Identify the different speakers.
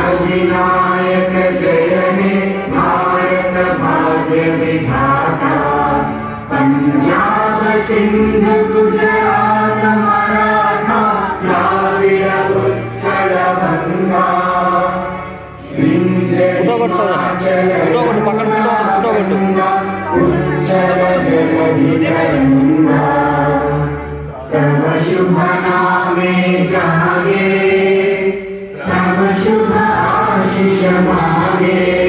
Speaker 1: अधिनायक जय हे भारत भाग्य विधाता। पंजाब सिंध गुजरात मराठा द्राविड उत्कल गंगा विंध्य हिमाचल गंगा उच्चल जलधि तरंगा। तव शुभ नामे जागे, तव शुभ आशीष मांगे।